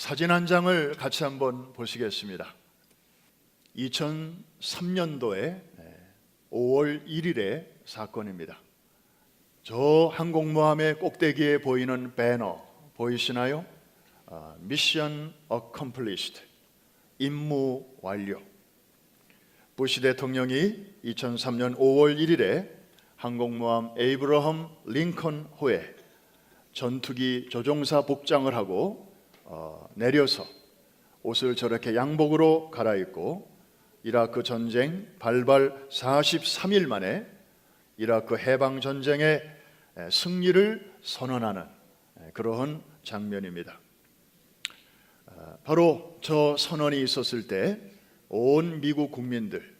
사진 한 장을 같이 한번 보시겠습니다. 2003년도에 5월 1일의 사건입니다. 저 항공모함의 꼭대기에 보이는 배너 보이시나요? Mission Accomplished, 임무 완료. 부시 대통령이 2003년 5월 1일에 항공모함 에이브러함 링컨 호에 전투기 조종사 복장을 하고 내려서 옷을 저렇게 양복으로 갈아입고 이라크 전쟁 발발 43일 만에 이라크 해방 전쟁의 승리를 선언하는 그러한 장면입니다. 바로 저 선언이 있었을 때 온 미국 국민들,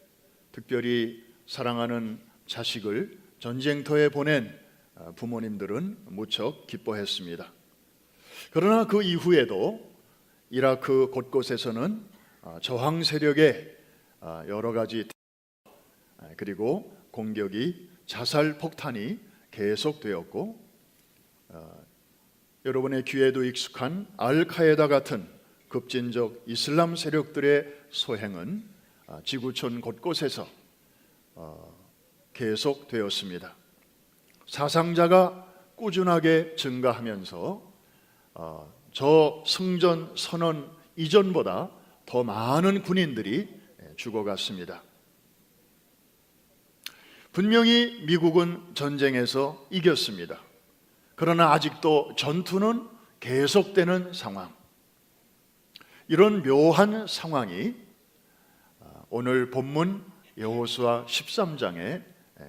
특별히 사랑하는 자식을 전쟁터에 보낸 부모님들은 무척 기뻐했습니다. 그러나 그 이후에도 이라크 곳곳에서는 저항 세력의 여러 가지 그리고 공격이 자살 폭탄이 계속되었고 여러분의 귀에도 익숙한 알카에다 같은 급진적 이슬람 세력들의 소행은 지구촌 곳곳에서 계속되었습니다. 사상자가 꾸준하게 증가하면서 저 승전 선언 이전보다 더 많은 군인들이 죽어갔습니다. 분명히 미국은 전쟁에서 이겼습니다. 그러나 아직도 전투는 계속되는 상황. 이런 묘한 상황이 오늘 본문 여호수아 13장에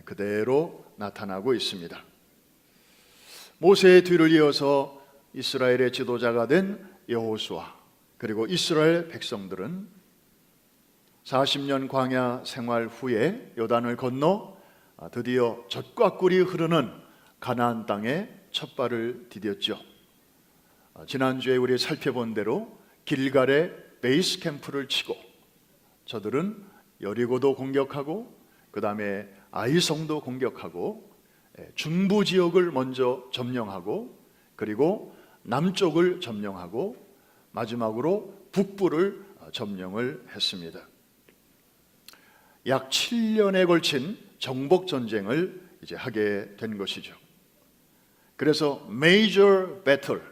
그대로 나타나고 있습니다. 모세의 뒤를 이어서 이스라엘의 지도자가 된 여호수아 그리고 이스라엘 백성들은 40년 광야 생활 후에 요단을 건너 드디어 젖과 꿀이 흐르는 가나안 땅에 첫 발을 디뎠죠. 지난주에 우리 살펴본 대로 길갈에 베이스 캠프를 치고 저들은 여리고도 공격하고 그 다음에 아이성도 공격하고 중부 지역을 먼저 점령하고 그리고 남쪽을 점령하고 마지막으로 북부를 점령을 했습니다. 약 7년에 걸친 정복 전쟁을 이제 하게 된 것이죠. 그래서 메이저 배틀,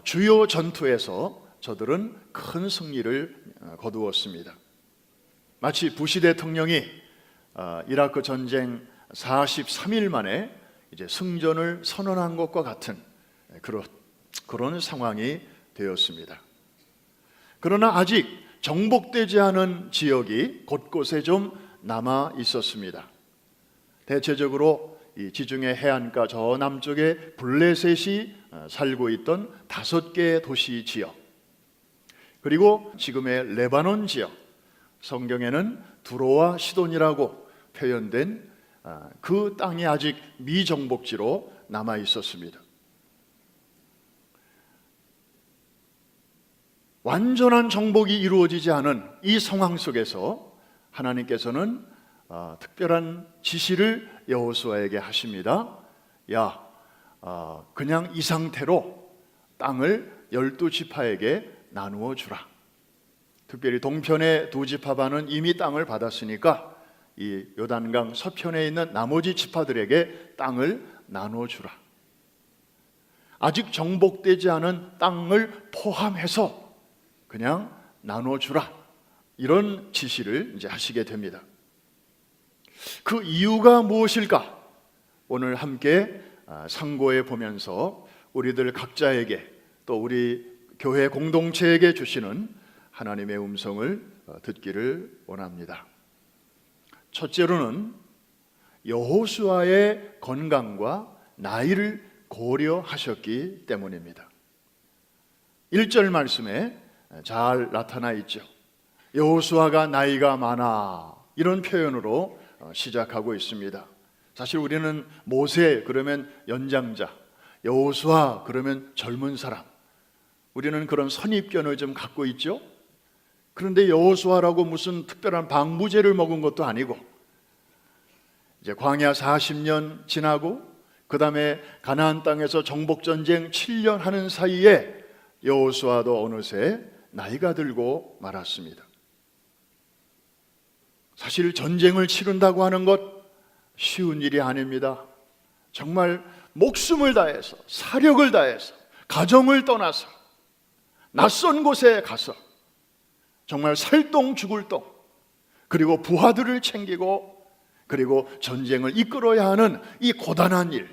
주요 전투에서 저들은 큰 승리를 거두었습니다. 마치 부시 대통령이 이라크 전쟁 43일 만에 이제 승전을 선언한 것과 같은 그런 상황이 되었습니다. 그러나 아직 정복되지 않은 지역이 곳곳에 좀 남아 있었습니다. 대체적으로 이 지중해 해안가 저 남쪽에 블레셋이 살고 있던 5개의 도시 지역, 그리고 지금의 레바논 지역, 성경에는 두로와 시돈이라고 표현된 그 땅이 아직 미정복지로 남아 있었습니다. 완전한 정복이 이루어지지 않은 이 상황 속에서 하나님께서는 특별한 지시를 여호수아에게 하십니다. 그냥 이 상태로 땅을 12지파에게 나누어 주라. 특별히 동편의 2지파반은 이미 땅을 받았으니까 이 요단강 서편에 있는 나머지 지파들에게 땅을 나누어 주라. 아직 정복되지 않은 땅을 포함해서 그냥 나누어 주라. 이런 지시를 이제 하시게 됩니다. 그 이유가 무엇일까? 오늘 함께 상고해 보면서 우리들 각자에게 또 우리 교회 공동체에게 주시는 하나님의 음성을 듣기를 원합니다. 첫째로는 여호수아의 건강과 나이를 고려하셨기 때문입니다. 1절 말씀에 잘 나타나 있죠. 여호수아가 나이가 많아, 이런 표현으로 시작하고 있습니다. 사실 우리는 모세 그러면 연장자, 여호수아 그러면 젊은 사람, 우리는 그런 선입견을 좀 갖고 있죠. 그런데 여호수아라고 무슨 특별한 방부제를 먹은 것도 아니고 이제 광야 40년 지나고 그 다음에 가나안 땅에서 정복전쟁 7년 하는 사이에 여호수아도 어느새 나이가 들고 말았습니다. 사실 전쟁을 치른다고 하는 것 쉬운 일이 아닙니다. 정말 목숨을 다해서, 사력을 다해서, 가정을 떠나서 낯선 곳에 가서 정말 살동 죽을 동, 그리고 부하들을 챙기고, 그리고 전쟁을 이끌어야 하는 이 고단한 일,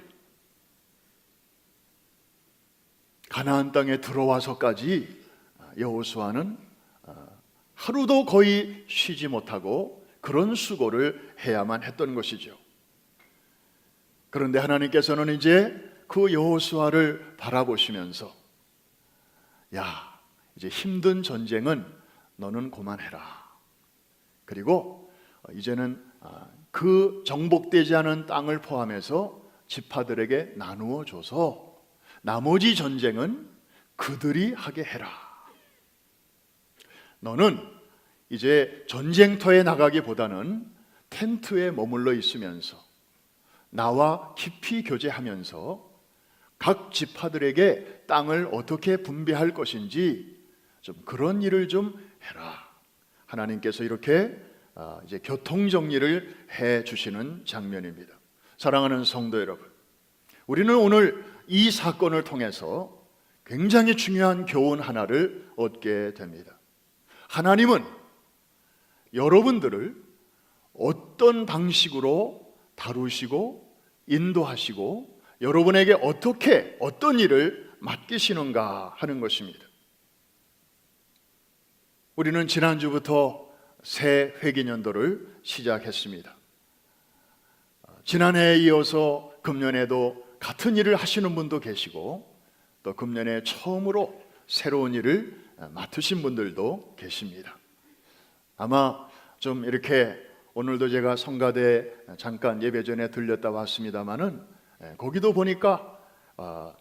가나안 땅에 들어와서까지 여호수아는 하루도 거의 쉬지 못하고 그런 수고를 해야만 했던 것이죠. 그런데 하나님께서는 이제 그 여호수아를 바라보시면서, 야, 이제 힘든 전쟁은 너는 그만해라. 그리고 이제는 그 정복되지 않은 땅을 포함해서 지파들에게 나누어 줘서 나머지 전쟁은 그들이 하게 해라. 너는 이제 전쟁터에 나가기보다는 텐트에 머물러 있으면서 나와 깊이 교제하면서 각 지파들에게 땅을 어떻게 분배할 것인지 좀 그런 일을 좀 해라. 하나님께서 이렇게 이제 교통 정리를 해 주시는 장면입니다. 사랑하는 성도 여러분, 우리는 오늘 이 사건을 통해서 굉장히 중요한 교훈 하나를 얻게 됩니다. 하나님은 여러분들을 어떤 방식으로 다루시고 인도하시고 여러분에게 어떻게 어떤 일을 맡기시는가 하는 것입니다. 우리는 지난주부터 새 회기년도를 시작했습니다. 지난해에 이어서 금년에도 같은 일을 하시는 분도 계시고, 또 금년에 처음으로 새로운 일을 맡으신 분들도 계십니다. 아마 좀 이렇게 오늘도 제가 성가대 잠깐 예배 전에 들렸다 왔습니다마는 거기도 보니까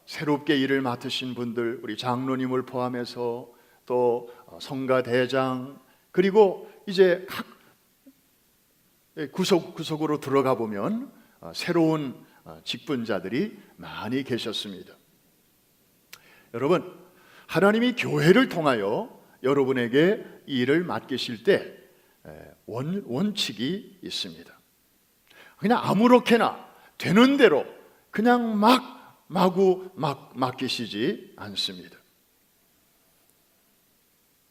새롭게 일을 맡으신 분들, 우리 장로님을 포함해서 또 성가대장, 그리고 이제 각 구석구석으로 들어가 보면 새로운 직분자들이 많이 계셨습니다. 여러분, 하나님이 교회를 통하여 여러분에게 이 일을 맡기실 때 원칙이 있습니다. 그냥 아무렇게나 되는 대로 그냥 마구 맡기시지 않습니다.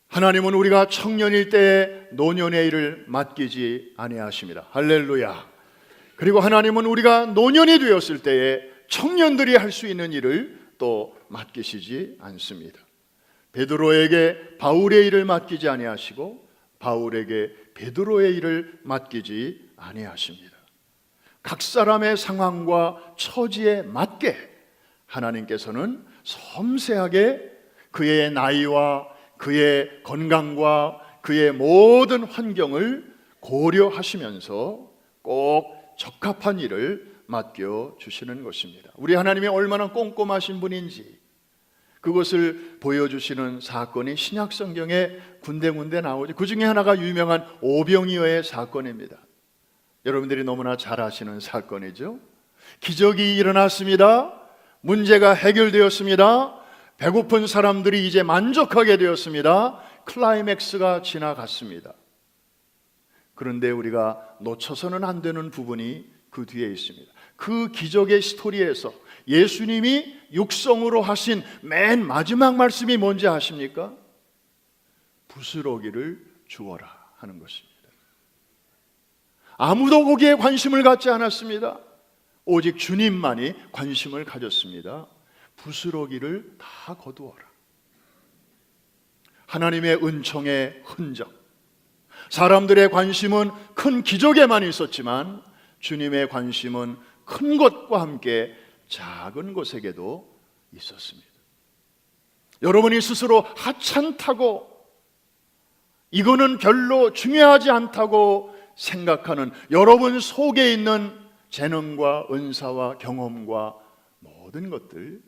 하나님은 우리가 청년일 때에 노년의 일을 맡기지 아니하십니다. 할렐루야. 그리고 하나님은 우리가 노년이 되었을 때에 청년들이 할 수 있는 일을 또 맡기시지 않습니다. 베드로에게 바울의 일을 맡기지 아니하시고 바울에게 베드로의 일을 맡기지 아니하십니다. 각 사람의 상황과 처지에 맞게 하나님께서는 섬세하게 그의 나이와 그의 건강과 그의 모든 환경을 고려하시면서 꼭 적합한 일을 맡겨주시는 것입니다. 우리 하나님이 얼마나 꼼꼼하신 분인지 그것을 보여주시는 사건이 신약성경에 군데군데 나오죠. 그 중에 하나가 유명한 오병이어의 사건입니다. 여러분들이 너무나 잘 아시는 사건이죠. 기적이 일어났습니다. 문제가 해결되었습니다. 배고픈 사람들이 이제 만족하게 되었습니다. 클라이맥스가 지나갔습니다. 그런데 우리가 놓쳐서는 안 되는 부분이 그 뒤에 있습니다. 그 기적의 스토리에서 예수님이 육성으로 하신 맨 마지막 말씀이 뭔지 아십니까? 부스러기를 주어라 하는 것입니다. 아무도 거기에 관심을 갖지 않았습니다. 오직 주님만이 관심을 가졌습니다. 부스러기를 다 거두어라. 하나님의 은총의 흔적, 사람들의 관심은 큰 기적에만 있었지만 주님의 관심은 큰 것과 함께 작은 것에게도 있었습니다. 여러분이 스스로 하찮다고, 이거는 별로 중요하지 않다고 생각하는 여러분 속에 있는 재능과 은사와 경험과 모든 것들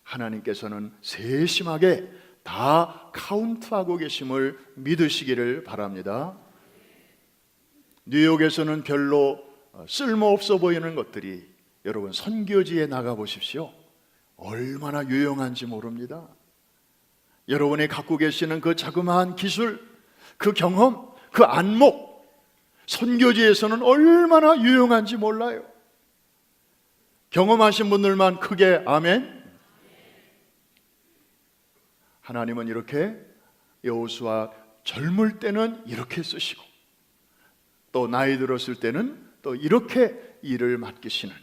하나님께서는 세심하게 다 카운트하고 계심을 믿으시기를 바랍니다. 뉴욕에서는 별로 쓸모없어 보이는 것들이 여러분 선교지에 나가 보십시오. 얼마나 유용한지 모릅니다. 여러분이 갖고 계시는 그 자그마한 기술, 그 경험, 그 안목, 선교지에서는 얼마나 유용한지 몰라요. 경험하신 분들만 크게 아멘. 하나님은 이렇게 여호수아 젊을 때는 이렇게 쓰시고 또 나이 들었을 때는 또 이렇게 일을 맡기시는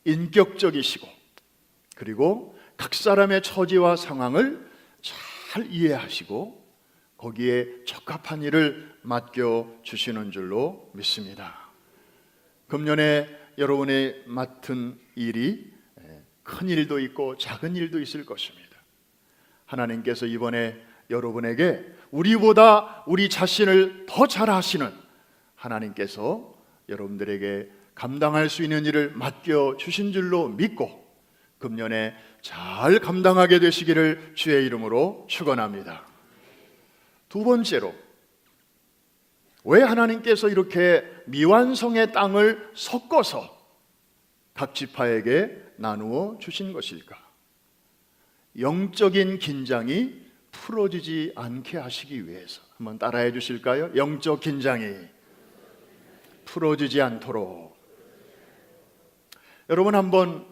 인격적이시고, 그리고 각 사람의 처지와 상황을 잘 이해하시고 거기에 적합한 일을 맡겨주시는 줄로 믿습니다. 금년에 여러분이 맡은 일이 큰 일도 있고 작은 일도 있을 것입니다. 하나님께서 이번에 여러분에게 우리보다 우리 자신을 더 잘 아시는 하나님께서 여러분들에게 감당할 수 있는 일을 맡겨주신 줄로 믿고 금년에 잘 감당하게 되시기를 주의 이름으로 축원합니다. 두 번째로, 왜 하나님께서 이렇게 미완성의 땅을 섞어서 각 지파에게 나누어 주신 것일까? 영적인 긴장이 풀어지지 않게 하시기 위해서. 한번 따라해 주실까요? 영적 긴장이 풀어지지 않도록. 여러분 한번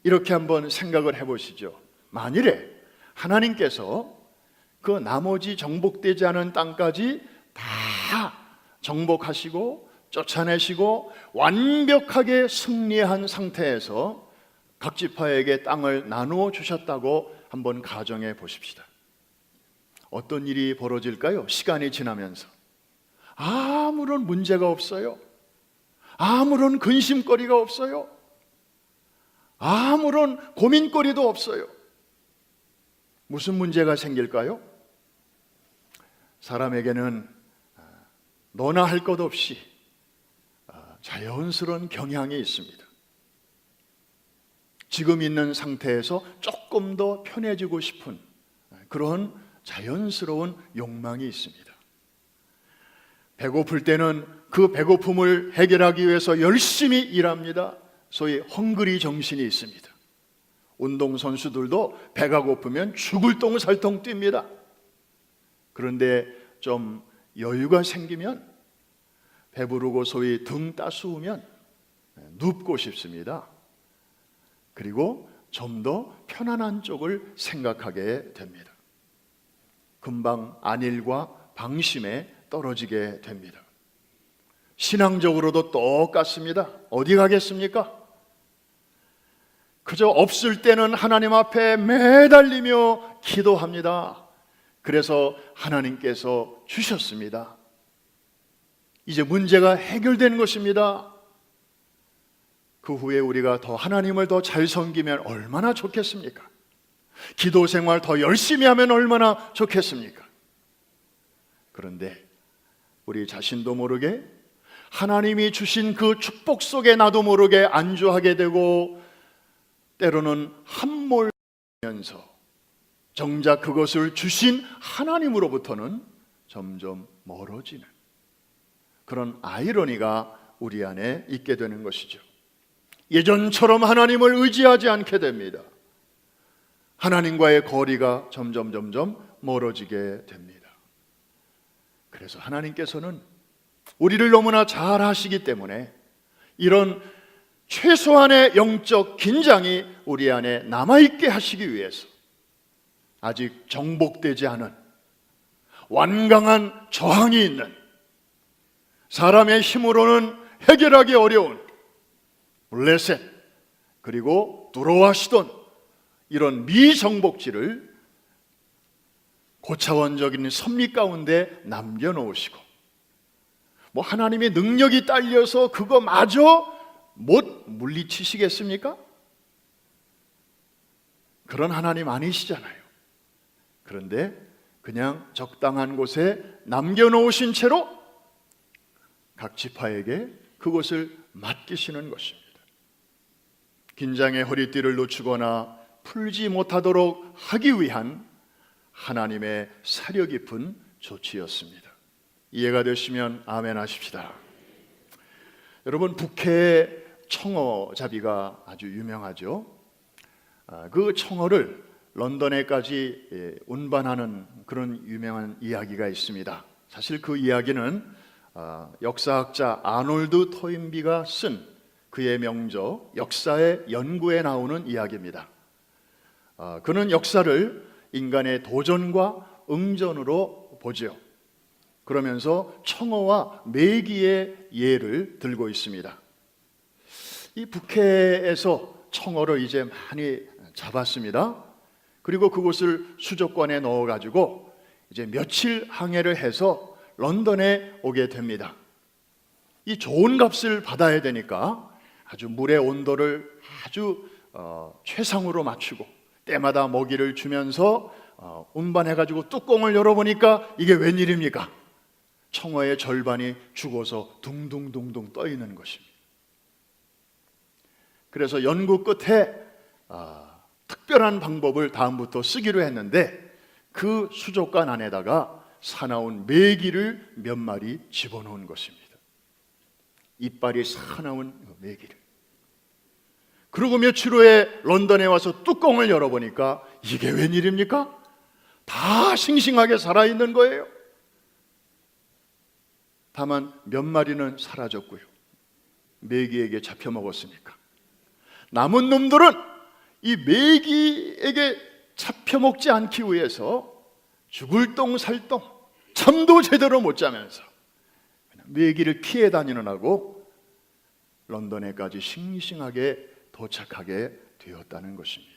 이렇게 한번 생각을 해보시죠. 만일에 하나님께서 그 나머지 정복되지 않은 땅까지 다 정복하시고 쫓아내시고 완벽하게 승리한 상태에서 각 지파에게 땅을 나누어 주셨다고 한번 가정해 보십시다. 어떤 일이 벌어질까요? 시간이 지나면서 아무런 문제가 없어요. 아무런 근심거리가 없어요. 아무런 고민거리도 없어요. 무슨 문제가 생길까요? 사람에게는 너나 할 것 없이 자연스러운 경향이 있습니다. 지금 있는 상태에서 조금 더 편해지고 싶은 그런 자연스러운 욕망이 있습니다. 배고플 때는 그 배고픔을 해결하기 위해서 열심히 일합니다. 소위 헝그리 정신이 있습니다. 운동선수들도 배가 고프면 죽을 똥살똥 뜁니다. 그런데 좀 여유가 생기면, 배부르고 소위 등 따스우면 눕고 싶습니다. 그리고 좀 더 편안한 쪽을 생각하게 됩니다. 금방 안일과 방심에 떨어지게 됩니다. 신앙적으로도 똑같습니다. 어디 가겠습니까? 그저 없을 때는 하나님 앞에 매달리며 기도합니다. 그래서 하나님께서 주셨습니다. 이제 문제가 해결된 것입니다. 그 후에 우리가 더 하나님을 더 잘 섬기면 얼마나 좋겠습니까? 기도 생활 더 열심히 하면 얼마나 좋겠습니까? 그런데 우리 자신도 모르게 하나님이 주신 그 축복 속에 나도 모르게 안주하게 되고, 때로는 함몰하면서 정작 그것을 주신 하나님으로부터는 점점 멀어지는 그런 아이러니가 우리 안에 있게 되는 것이죠. 예전처럼 하나님을 의지하지 않게 됩니다. 하나님과의 거리가 점점 멀어지게 됩니다. 그래서 하나님께서는 우리를 너무나 잘 아시기 때문에 이런 최소한의 영적 긴장이 우리 안에 남아있게 하시기 위해서 아직 정복되지 않은 완강한 저항이 있는, 사람의 힘으로는 해결하기 어려운 블레셋, 그리고 두로와 시돈, 이런 미정복지를 고차원적인 섭리 가운데 남겨놓으시고, 하나님의 능력이 딸려서 그거마저 못 물리치시겠습니까? 그런 하나님 아니시잖아요. 그런데 그냥 적당한 곳에 남겨놓으신 채로 각 지파에게 그것을 맡기시는 것입니다. 긴장의 허리띠를 놓치거나 풀지 못하도록 하기 위한 하나님의 사려 깊은 조치였습니다. 이해가 되시면 아멘 하십시다. 여러분, 북해의 청어잡이가 아주 유명하죠. 그 청어를 런던에까지 운반하는 그런 유명한 이야기가 있습니다. 사실 그 이야기는 역사학자 아놀드 토인비가 쓴 그의 명저 역사의 연구에 나오는 이야기입니다. 그는 역사를 인간의 도전과 응전으로 보지요. 그러면서 청어와 메기의 예를 들고 있습니다. 이 북해에서 청어를 이제 많이 잡았습니다. 그리고 그것을 수족관에 넣어가지고 이제 며칠 항해를 해서 런던에 오게 됩니다. 이 좋은 값을 받아야 되니까 아주 물의 온도를 아주 최상으로 맞추고 때마다 먹이를 주면서 운반해가지고 뚜껑을 열어보니까 이게 웬일입니까? 청어의 절반이 죽어서 둥둥둥둥 떠 있는 것입니다. 그래서 연구 끝에 특별한 방법을 다음부터 쓰기로 했는데 그 수족관 안에다가 사나운 메기를 몇 마리 집어넣은 것입니다. 이빨이 사나운 메기를. 그리고 며칠 후에 런던에 와서 뚜껑을 열어보니까 이게 웬일입니까? 다 싱싱하게 살아있는 거예요. 다만 몇 마리는 사라졌고요. 메기에게 잡혀 먹었으니까. 남은 놈들은 이 메기에게 잡혀 먹지 않기 위해서 죽을 똥 살 똥 잠도 제대로 못 자면서 메기를 피해 다니느라고 런던에까지 싱싱하게 도착하게 되었다는 것입니다.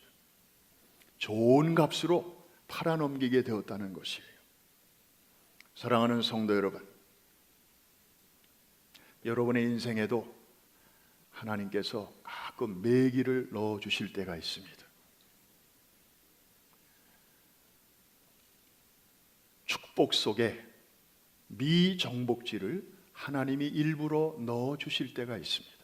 좋은 값으로 팔아넘기게 되었다는 것이에요. 사랑하는 성도 여러분, 여러분의 인생에도 하나님께서 가끔 메기를 넣어주실 때가 있습니다. 축복 속에 미정복지를 하나님이 일부러 넣어주실 때가 있습니다.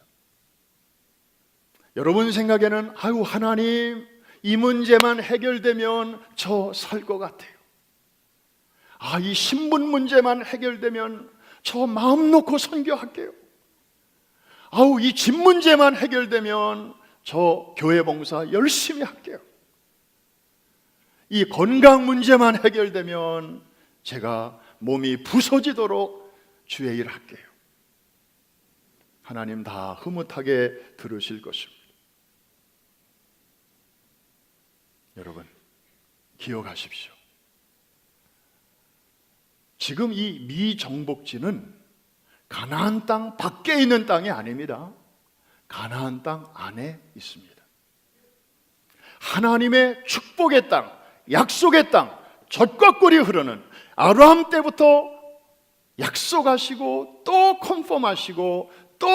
여러분 생각에는 아유 하나님 이 문제만 해결되면 저 살 것 같아요. 이 신분 문제만 해결되면 저 마음 놓고 선교할게요. 이 집 문제만 해결되면 저 교회 봉사 열심히 할게요. 이 건강 문제만 해결되면 제가 몸이 부서지도록 주의 일 할게요. 하나님 다 흐뭇하게 들으실 것입니다. 여러분 기억하십시오. 지금 이 미정복지는 가나안 땅 밖에 있는 땅이 아닙니다. 가나안 땅 안에 있습니다. 하나님의 축복의 땅, 약속의 땅, 젖과 꿀이 흐르는 아브라함 때부터 약속하시고 또 컨펌하시고 또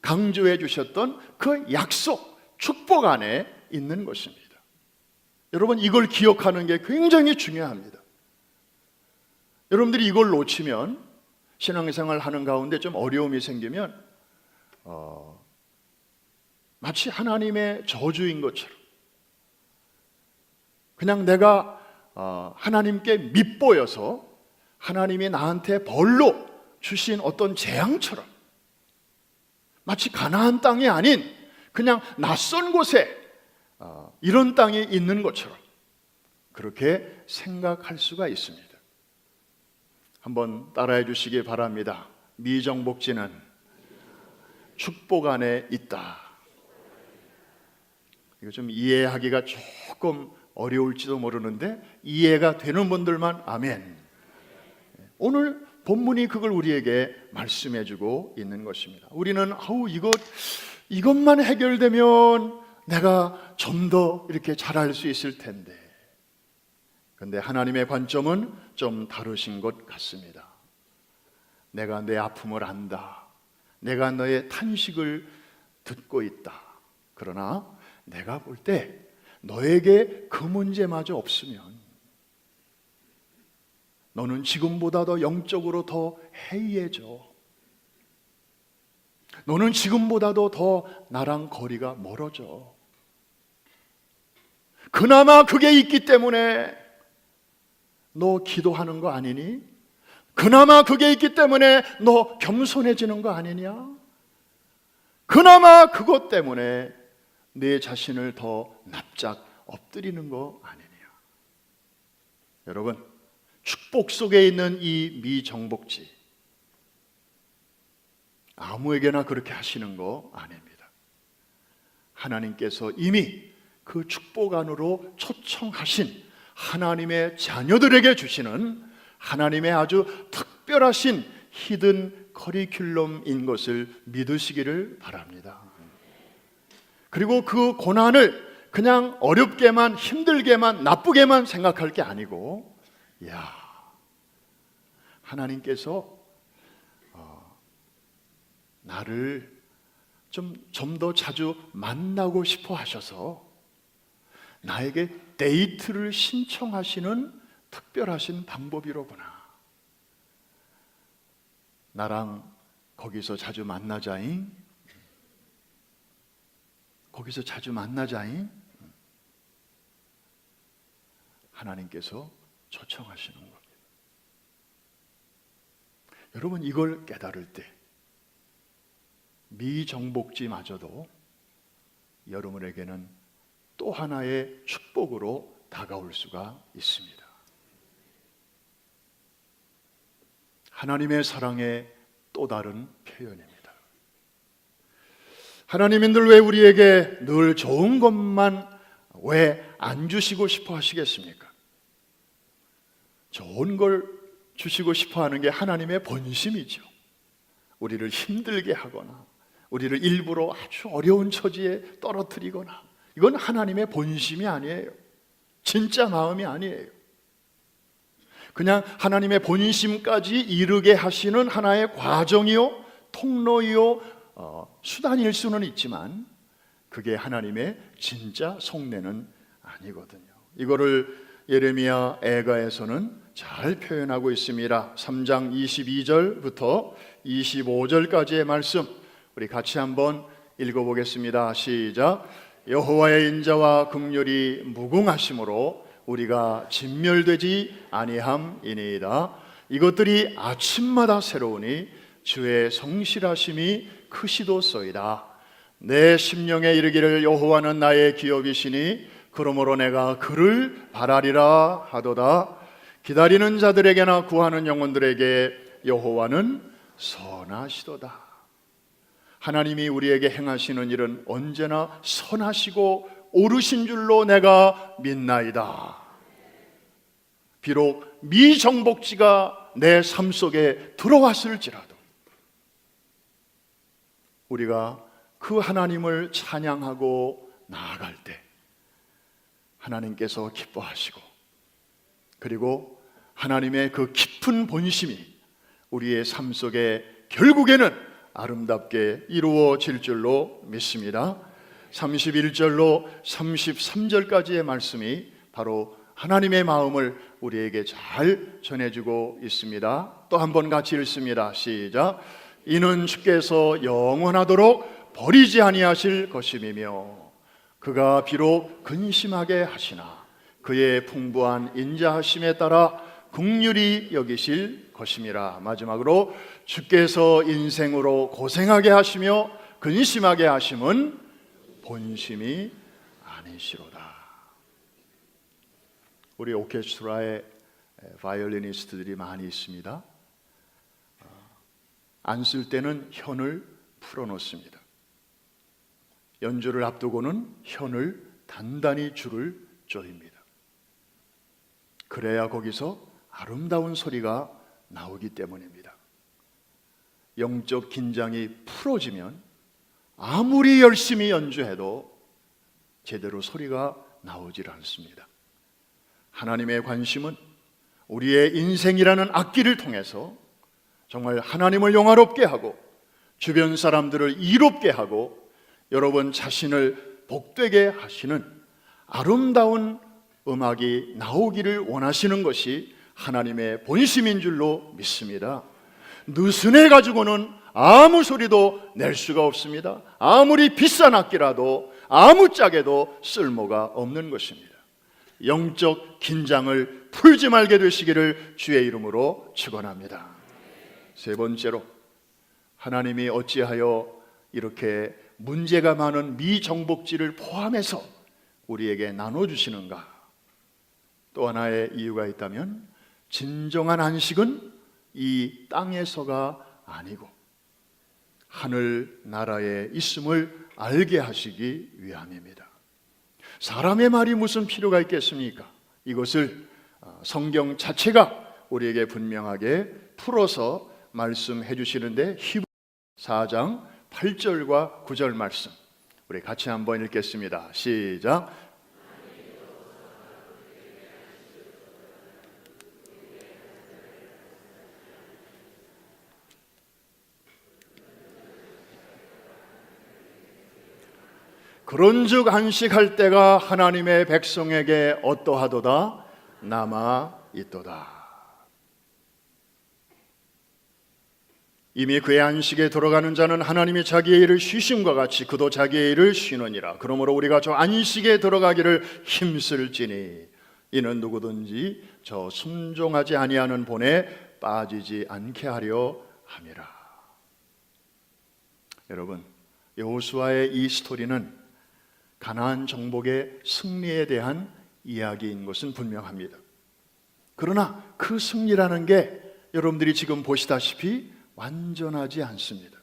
강조해 주셨던 그 약속, 축복 안에 있는 것입니다. 여러분 이걸 기억하는 게 굉장히 중요합니다. 여러분들이 이걸 놓치면 신앙생활 하는 가운데 좀 어려움이 생기면 마치 하나님의 저주인 것처럼 그냥 내가 하나님께 밉보여서 하나님이 나한테 벌로 주신 어떤 재앙처럼 마치 가나안 땅이 아닌 그냥 낯선 곳에 이런 땅이 있는 것처럼 그렇게 생각할 수가 있습니다. 한번 따라해 주시기 바랍니다. 미정복지는 축복 안에 있다. 이거 좀 이해하기가 조금 어려울지도 모르는데 이해가 되는 분들만 아멘. 오늘 본문이 그걸 우리에게 말씀해 주고 있는 것입니다. 우리는 이것만 해결되면 내가 좀 더 이렇게 잘할 수 있을 텐데. 그런데 하나님의 관점은 좀 다르신 것 같습니다. 내가 내 아픔을 안다. 내가 너의 탄식을 듣고 있다. 그러나 내가 볼 때 너에게 그 문제마저 없으면 너는 지금보다 더 영적으로 더 해이해져. 너는 지금보다도 더 나랑 거리가 멀어져. 그나마 그게 있기 때문에 너 기도하는 거 아니니? 그나마 그게 있기 때문에 너 겸손해지는 거 아니냐? 그나마 그것 때문에 내 자신을 더 납작 엎드리는 거 아니냐. 여러분, 축복 속에 있는 이 미정복지, 아무에게나 그렇게 하시는 거 아닙니다. 하나님께서 이미 그 축복 안으로 초청하신 하나님의 자녀들에게 주시는 하나님의 아주 특별하신 히든 커리큘럼인 것을 믿으시기를 바랍니다. 그리고 그 고난을 그냥 어렵게만, 힘들게만, 나쁘게만 생각할 게 아니고, 야, 하나님께서 나를 좀 더 자주 만나고 싶어 하셔서 나에게 데이트를 신청하시는 특별하신 방법이로구나. 나랑 거기서 자주 만나자잉. 거기서 자주 만나자잉. 하나님께서 초청하시는 겁니다. 여러분, 이걸 깨달을 때 미정복지마저도 여러분에게는 또 하나의 축복으로 다가올 수가 있습니다. 하나님의 사랑의 또 다른 표현입니다. 하나님인들 왜 우리에게 늘 좋은 것만 왜 안 주시고 싶어 하시겠습니까? 좋은 걸 주시고 싶어 하는 게 하나님의 본심이죠. 우리를 힘들게 하거나 우리를 일부러 아주 어려운 처지에 떨어뜨리거나, 이건 하나님의 본심이 아니에요. 진짜 마음이 아니에요. 그냥 하나님의 본심까지 이르게 하시는 하나의 과정이요, 통로이요, 수단일 수는 있지만 그게 하나님의 진짜 속내는 아니거든요. 이거를 예레미야 애가에서는 잘 표현하고 있습니다. 3장 22절부터 25절까지의 말씀 우리 같이 한번 읽어보겠습니다. 시작. 여호와의 인자와 긍휼이 무궁하심으로 우리가 진멸되지 아니함이니이다. 이것들이 아침마다 새로우니 주의 성실하심이 크시도소이다. 내 심령에 이르기를 여호와는 나의 기업이시니 그러므로 내가 그를 바라리라 하도다. 기다리는 자들에게나 구하는 영혼들에게 여호와는 선하시도다. 하나님이 우리에게 행하시는 일은 언제나 선하시고 옳으신 줄로 내가 믿나이다. 비록 미정복지가 내 삶 속에 들어왔을지라도 우리가 그 하나님을 찬양하고 나아갈 때 하나님께서 기뻐하시고, 그리고 하나님의 그 깊은 본심이 우리의 삶 속에 결국에는 아름답게 이루어질 줄로 믿습니다. 31절로 33절까지의 말씀이 바로 하나님의 마음을 우리에게 잘 전해주고 있습니다. 또 한 번 같이 읽습니다. 시작. 이는 주께서 영원하도록 버리지 아니하실 것임이며 그가 비록 근심하게 하시나 그의 풍부한 인자하심에 따라 긍휼히 여기실 것임이라. 마지막으로 주께서 인생으로 고생하게 하시며 근심하게 하심은 본심이 아니시로다. 우리 오케스트라에 바이올리니스트들이 많이 있습니다. 안 쓸 때는 현을 풀어놓습니다. 연주를 앞두고는 현을 단단히 줄을 조입니다. 그래야 거기서 아름다운 소리가 나오기 때문입니다. 영적 긴장이 풀어지면 아무리 열심히 연주해도 제대로 소리가 나오질 않습니다. 하나님의 관심은 우리의 인생이라는 악기를 통해서 정말 하나님을 영화롭게 하고 주변 사람들을 이롭게 하고 여러분 자신을 복되게 하시는 아름다운 음악이 나오기를 원하시는 것이 하나님의 본심인 줄로 믿습니다. 느슨해 가지고는 아무 소리도 낼 수가 없습니다. 아무리 비싼 악기라도 아무짝에도 쓸모가 없는 것입니다. 영적 긴장을 풀지 말게 되시기를 주의 이름으로 축원합니다. 세 번째로, 하나님이 어찌하여 이렇게 문제가 많은 미정복지를 포함해서 우리에게 나눠주시는가? 또 하나의 이유가 있다면 진정한 안식은 이 땅에서가 아니고 하늘 나라에 있음을 알게 하시기 위함입니다. 사람의 말이 무슨 필요가 있겠습니까? 이것을 성경 자체가 우리에게 분명하게 풀어서 말씀해 주시는데, 히브리 4장 8절과 9절 말씀 우리 같이 한번 읽겠습니다. 시작. 그런즉 안식할 때가 하나님의 백성에게 어떠하도다? 남아 있도다. 이미 그의 안식에 들어가는 자는 하나님이 자기의 일을 쉬심과 같이 그도 자기의 일을 쉬느니라. 그러므로 우리가 저 안식에 들어가기를 힘쓸지니 이는 누구든지 저 순종하지 아니하는 본에 빠지지 않게 하려 함이라. 여러분, 여호수아의 이 스토리는 가나안 정복의 승리에 대한 이야기인 것은 분명합니다. 그러나 그 승리라는 게 여러분들이 지금 보시다시피 완전하지 않습니다.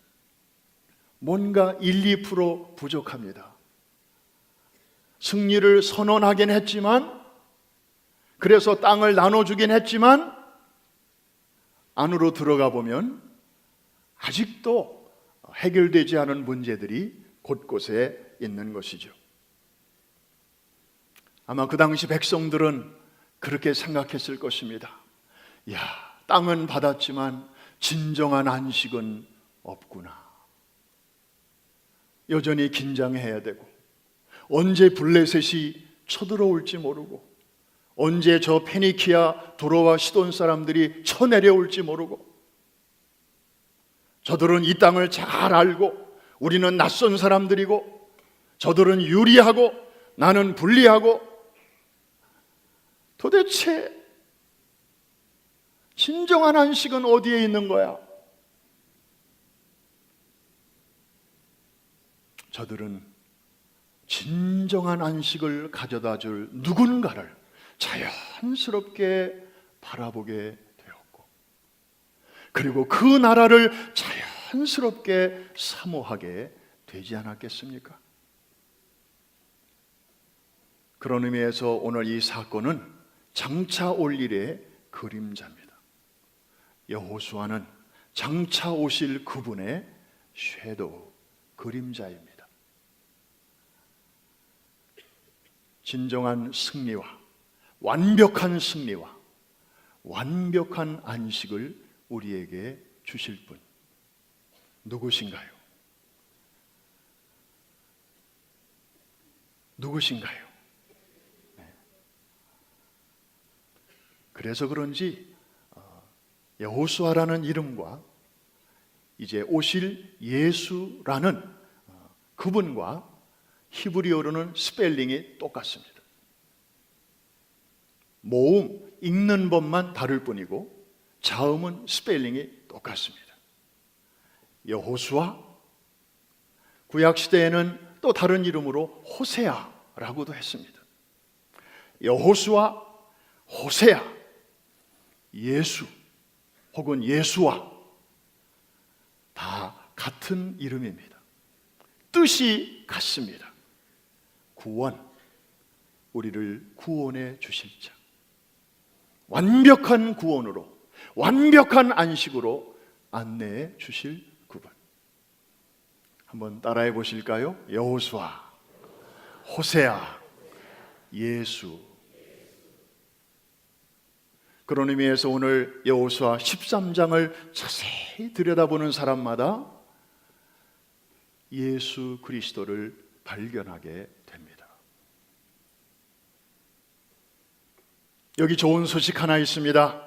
뭔가 1, 2% 부족합니다. 승리를 선언하긴 했지만, 그래서 땅을 나눠주긴 했지만, 안으로 들어가 보면 아직도 해결되지 않은 문제들이 곳곳에 있는 것이죠. 아마 그 당시 백성들은 그렇게 생각했을 것입니다. 야, 땅은 받았지만 진정한 안식은 없구나. 여전히 긴장해야 되고, 언제 블레셋이 쳐들어올지 모르고, 언제 저 페니키아 도로와 시돈 사람들이 쳐내려올지 모르고, 저들은 이 땅을 잘 알고 우리는 낯선 사람들이고, 저들은 유리하고 나는 불리하고, 도대체 진정한 안식은 어디에 있는 거야? 저들은 진정한 안식을 가져다 줄 누군가를 자연스럽게 바라보게 되었고, 그리고 그 나라를 자연스럽게 사모하게 되지 않았겠습니까? 그런 의미에서 오늘 이 사건은 장차 올 일의 그림자입니다. 여호수아는 장차 오실 그분의 섀도우, 그림자입니다. 진정한 승리와 완벽한 승리와 완벽한 안식을 우리에게 주실 분, 누구신가요? 누구신가요? 그래서 그런지 여호수아라는 이름과 이제 오실 예수라는 그분과 히브리어로는 스펠링이 똑같습니다. 모음, 읽는 법만 다를 뿐이고 자음은 스펠링이 똑같습니다. 여호수아, 구약시대에는 또 다른 이름으로 호세아라고도 했습니다. 여호수아, 호세아, 예수 혹은 예수와 다 같은 이름입니다. 뜻이 같습니다. 구원, 우리를 구원해 주실 자, 완벽한 구원으로, 완벽한 안식으로 안내해 주실 그분. 한번 따라해 보실까요? 여호수아, 호세아, 예수. 그런 의미에서 오늘 여호수아 13장을 자세히 들여다보는 사람마다 예수 그리스도를 발견하게 됩니다. 여기 좋은 소식 하나 있습니다.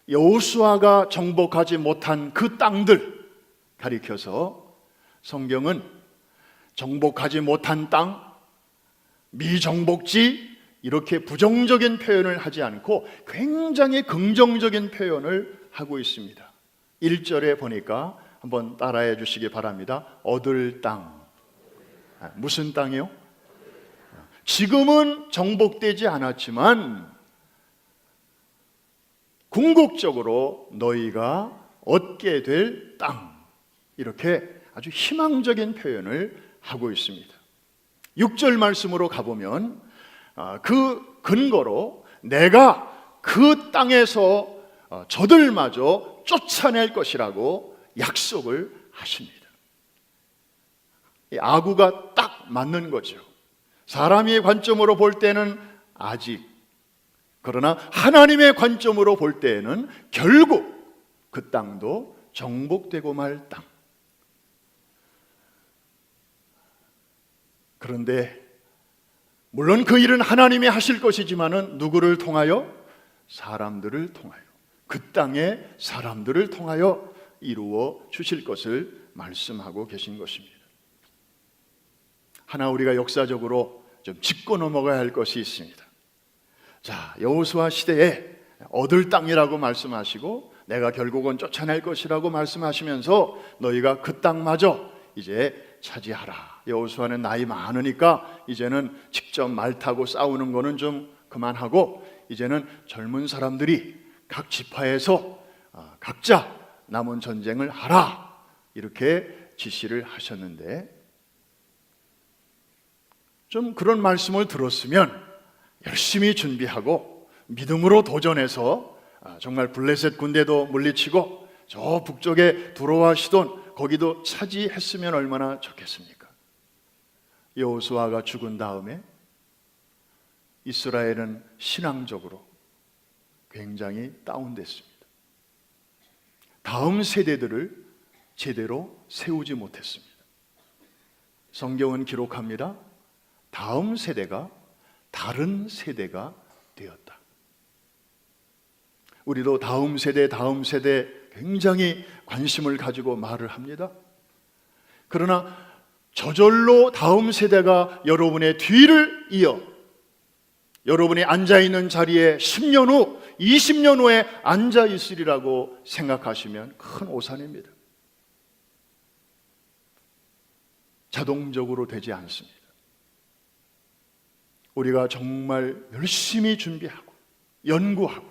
여호수아가 정복하지 못한 그 땅들 가리켜서 성경은 정복하지 못한 땅, 미정복지, 이렇게 부정적인 표현을 하지 않고 굉장히 긍정적인 표현을 하고 있습니다. 1절에 보니까 한번 따라해 주시기 바랍니다. 얻을 땅. 무슨 땅이요? 지금은 정복되지 않았지만 궁극적으로 너희가 얻게 될 땅, 이렇게 아주 희망적인 표현을 하고 있습니다. 6절 말씀으로 가보면 그 근거로 내가 그 땅에서 저들마저 쫓아낼 것이라고 약속을 하십니다. 이 아구가 딱 맞는 거죠. 사람의 관점으로 볼 때는 아직, 그러나 하나님의 관점으로 볼 때에는 결국 그 땅도 정복되고 말 땅. 그런데 물론 그 일은 하나님이 하실 것이지만은 누구를 통하여? 사람들을 통하여, 그 땅의 사람들을 통하여 이루어 주실 것을 말씀하고 계신 것입니다. 하나 우리가 역사적으로 좀 짚고 넘어가야 할 것이 있습니다. 자, 여호수아 시대에 얻을 땅이라고 말씀하시고 내가 결국은 쫓아낼 것이라고 말씀하시면서 너희가 그 땅마저 이제 차지하라. 여호수아는 나이 많으니까 이제는 직접 말 타고 싸우는 거는 좀 그만하고 이제는 젊은 사람들이 각 지파에서 각자 남은 전쟁을 하라, 이렇게 지시를 하셨는데, 좀 그런 말씀을 들었으면 열심히 준비하고 믿음으로 도전해서 정말 블레셋 군대도 물리치고 저 북쪽에 두로와 시돈 거기도 차지했으면 얼마나 좋겠습니까? 여호수아가 죽은 다음에 이스라엘은 신앙적으로 굉장히 다운됐습니다. 다음 세대들을 제대로 세우지 못했습니다. 성경은 기록합니다. 다음 세대가 다른 세대가 되었다. 우리도 다음 세대 굉장히 관심을 가지고 말을 합니다. 그러나 저절로 다음 세대가 여러분의 뒤를 이어 여러분이 앉아있는 자리에 10년 후, 20년 후에 앉아있으리라고 생각하시면 큰 오산입니다. 자동적으로 되지 않습니다. 우리가 정말 열심히 준비하고 연구하고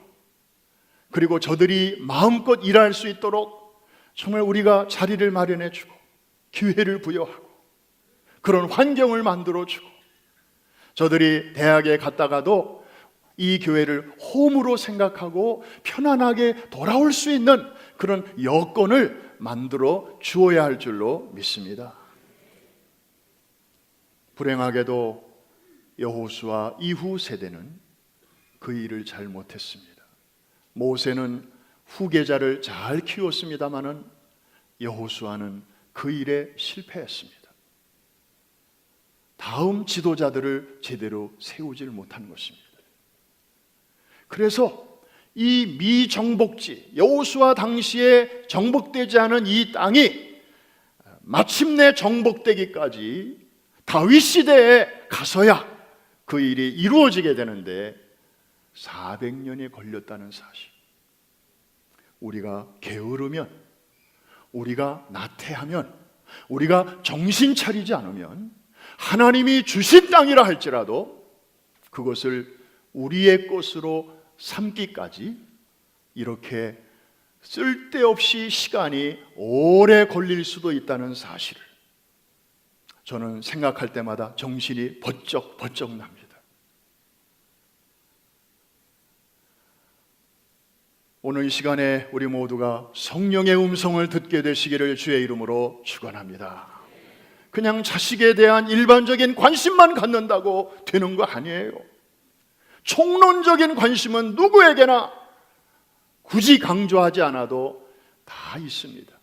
그리고 저들이 마음껏 일할 수 있도록 정말 우리가 자리를 마련해 주고 기회를 부여하고 그런 환경을 만들어 주고 저들이 대학에 갔다가도 이 교회를 홈으로 생각하고 편안하게 돌아올 수 있는 그런 여건을 만들어 주어야 할 줄로 믿습니다. 불행하게도 여호수아 이후 세대는 그 일을 잘 못했습니다. 모세는 후계자를 잘 키웠습니다마는 여호수아는 그 일에 실패했습니다. 다음 지도자들을 제대로 세우질 못한 것입니다. 그래서 이 미정복지, 여호수아 당시에 정복되지 않은 이 땅이 마침내 정복되기까지 다윗 시대에 가서야 그 일이 이루어지게 되는데 400년이 걸렸다는 사실. 우리가 게으르면, 우리가 나태하면, 우리가 정신 차리지 않으면 하나님이 주신 땅이라 할지라도 그것을 우리의 것으로 삼기까지 이렇게 쓸데없이 시간이 오래 걸릴 수도 있다는 사실을 저는 생각할 때마다 정신이 번쩍 납니다. 오늘 이 시간에 우리 모두가 성령의 음성을 듣게 되시기를 주의 이름으로 축원합니다. 그냥 자식에 대한 일반적인 관심만 갖는다고 되는 거 아니에요. 총론적인 관심은 누구에게나 굳이 강조하지 않아도 다 있습니다.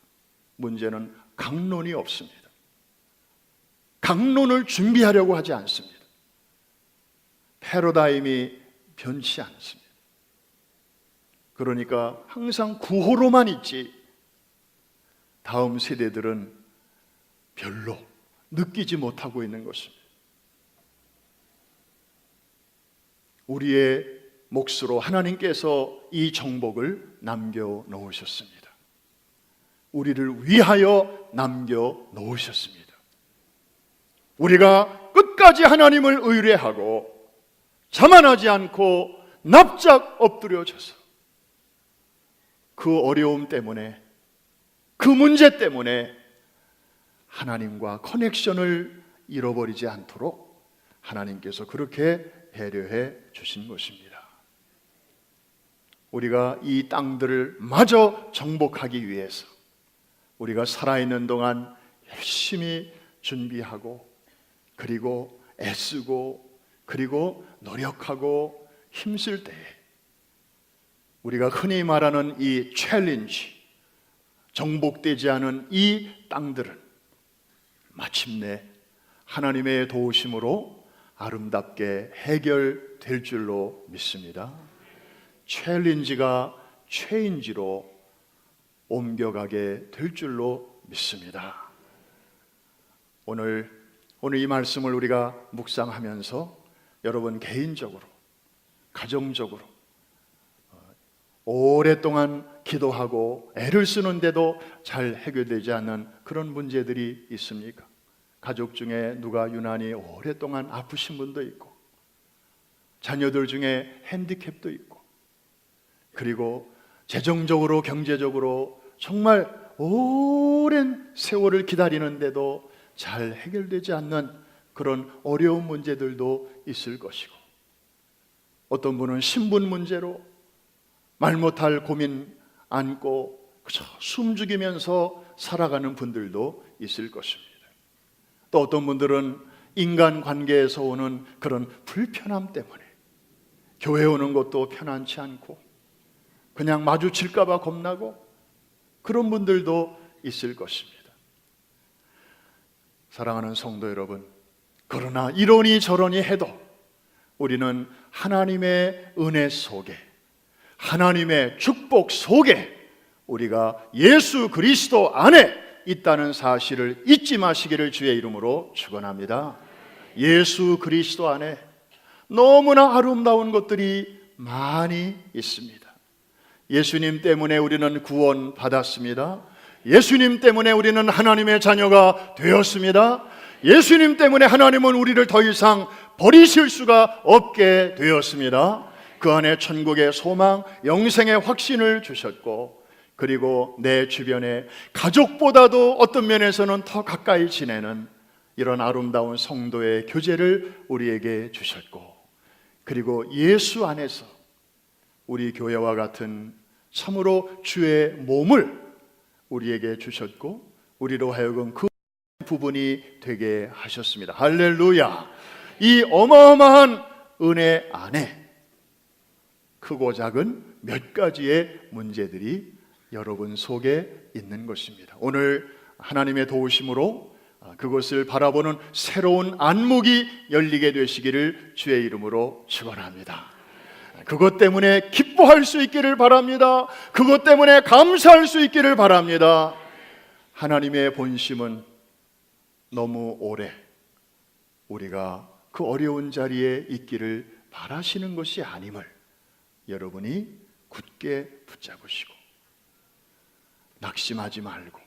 문제는 강론이 없습니다. 강론을 준비하려고 하지 않습니다. 패러다임이 변치 않습니다. 그러니까 항상 구호로만 있지 다음 세대들은 별로 느끼지 못하고 있는 것입니다. 우리의 몫으로 하나님께서 이 정복을 남겨놓으셨습니다. 우리를 위하여 남겨놓으셨습니다. 우리가 끝까지 하나님을 의뢰하고 자만하지 않고 납작 엎드려져서 그 어려움 때문에, 그 문제 때문에 하나님과 커넥션을 잃어버리지 않도록 하나님께서 그렇게 배려해 주신 것입니다. 우리가 이 땅들을 마저 정복하기 위해서 우리가 살아있는 동안 열심히 준비하고, 그리고 애쓰고, 그리고 노력하고 힘쓸 때에 우리가 흔히 말하는 이 챌린지, 정복되지 않은 이 땅들은 마침내 하나님의 도우심으로 아름답게 해결될 줄로 믿습니다. 챌린지가 체인지로 옮겨가게 될 줄로 믿습니다. 오늘 이 말씀을 우리가 묵상하면서 여러분 개인적으로, 가정적으로 오랫동안 기도하고 애를 쓰는데도 잘 해결되지 않는 그런 문제들이 있습니까? 가족 중에 누가 유난히 오랫동안 아프신 분도 있고, 자녀들 중에 핸디캡도 있고, 그리고 재정적으로, 경제적으로 정말 오랜 세월을 기다리는데도 잘 해결되지 않는 그런 어려운 문제들도 있을 것이고, 어떤 분은 신분 문제로 말 못할 고민 안고 그저 숨죽이면서 살아가는 분들도 있을 것입니다. 또 어떤 분들은 인간관계에서 오는 그런 불편함 때문에 교회 오는 것도 편안치 않고 그냥 마주칠까 봐 겁나고 그런 분들도 있을 것입니다. 사랑하는 성도 여러분, 그러나 이러니 저러니 해도 우리는 하나님의 은혜 속에, 하나님의 축복 속에 우리가 예수 그리스도 안에 있다는 사실을 잊지 마시기를 주의 이름으로 축원합니다. 예수 그리스도 안에 너무나 아름다운 것들이 많이 있습니다. 예수님 때문에 우리는 구원 받았습니다. 예수님 때문에 우리는 하나님의 자녀가 되었습니다. 예수님 때문에 하나님은 우리를 더 이상 버리실 수가 없게 되었습니다. 그 안에 천국의 소망, 영생의 확신을 주셨고, 그리고 내 주변에 가족보다도 어떤 면에서는 더 가까이 지내는 이런 아름다운 성도의 교제를 우리에게 주셨고, 그리고 예수 안에서 우리 교회와 같은 참으로 주의 몸을 우리에게 주셨고, 우리로 하여금 그 부분이 되게 하셨습니다. 할렐루야! 이 어마어마한 은혜 안에 크고 작은 몇 가지의 문제들이 여러분 속에 있는 것입니다. 오늘 하나님의 도우심으로 그것을 바라보는 새로운 안목이 열리게 되시기를 주의 이름으로 축원합니다. 그것 때문에 기뻐할 수 있기를 바랍니다. 그것 때문에 감사할 수 있기를 바랍니다. 하나님의 본심은 너무 오래 우리가 그 어려운 자리에 있기를 바라시는 것이 아님을 여러분이 굳게 붙잡으시고 낙심하지 말고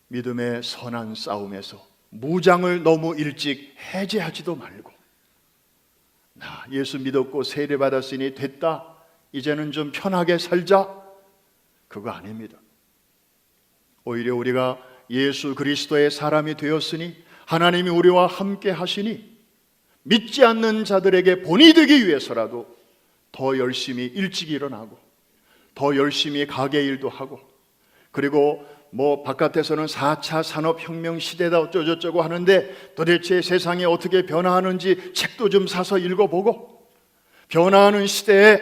믿음의 선한 싸움에서 무장을 너무 일찍 해제하지도 말고, 나 예수 믿었고 세례받았으니 됐다, 이제는 좀 편하게 살자, 그거 아닙니다. 오히려 우리가 예수 그리스도의 사람이 되었으니 하나님이 우리와 함께 하시니 믿지 않는 자들에게 본이 되기 위해서라도 더 열심히 일찍 일어나고 더 열심히 가게 일도 하고, 그리고 바깥에서는 4차 산업혁명 시대다 어쩌고저쩌고 하는데 도대체 세상이 어떻게 변화하는지 책도 좀 사서 읽어보고, 변화하는 시대에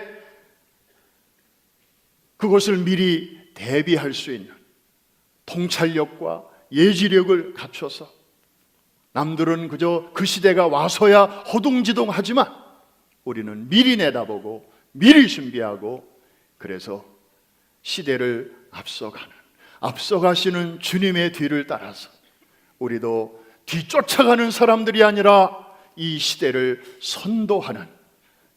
그것을 미리 대비할 수 있는 통찰력과 예지력을 갖춰서, 남들은 그저 그 시대가 와서야 허둥지둥하지만 우리는 미리 내다보고 미리 준비하고, 그래서 시대를 앞서가시는 주님의 뒤를 따라서 우리도 뒤쫓아가는 사람들이 아니라 이 시대를 선도하는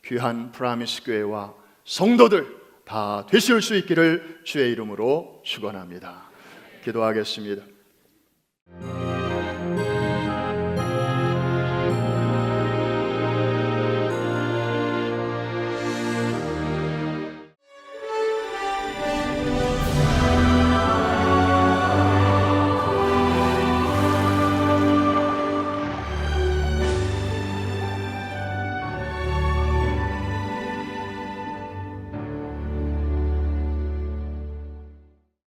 귀한 프라미스 교회와 성도들 다 되실 수 있기를 주의 이름으로 축원합니다. 기도하겠습니다.